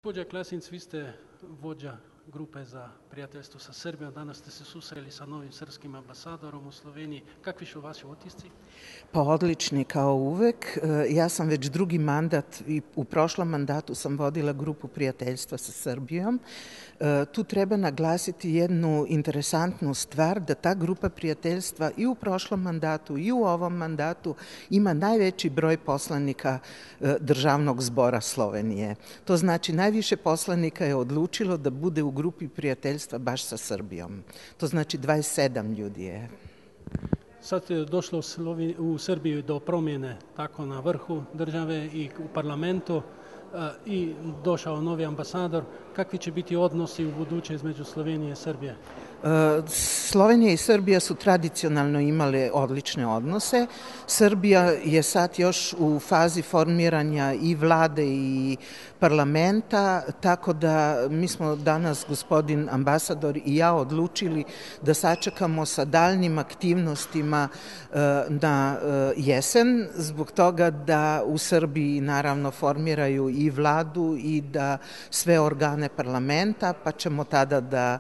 Gospođa Klasinc, vi ste vođa grupe za prijateljstvo sa Srbijom. Danas ste se susreli sa novim srpskim ambasadorom u Sloveniji. Kakvi su vaši utisci? Pa odlični kao uvek. Ja sam već drugi mandat i u prošlom mandatu sam vodila grupu prijateljstva sa Srbijom. Tu treba naglasiti jednu interesantnu stvar, da ta grupa prijateljstva i u prošlom mandatu i u ovom mandatu ima najveći broj poslanika Državnog zbora Slovenije. To znači najviše poslanika je odlučilo da bude u grupi prijateljstva baš sa Srbijom. To znači 27 ljudi je. Sad je došlo u Srbiji do promjene tako na vrhu države i u parlamentu i došao novi ambasador. Kakvi će biti odnosi u buduće između Slovenije i Srbije? Slovenija i Srbija su tradicionalno imale odlične odnose. Srbija je sad još u fazi formiranja i vlade i parlamenta, tako da mi smo danas, gospodin ambasador i ja, odlučili da sačekamo sa daljnim aktivnostima na jesen, zbog toga da u Srbiji naravno formiraju i vladu i da sve organe parlamenta, pa ćemo tada da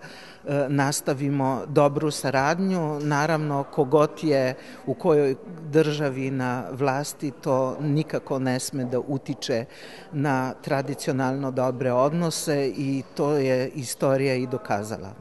nastavimo dobru saradnju. Naravno, kogod je u kojoj državi na vlasti, to nikako ne sme da utiče na tradicionalno dobre odnose i to je istorija i dokazala.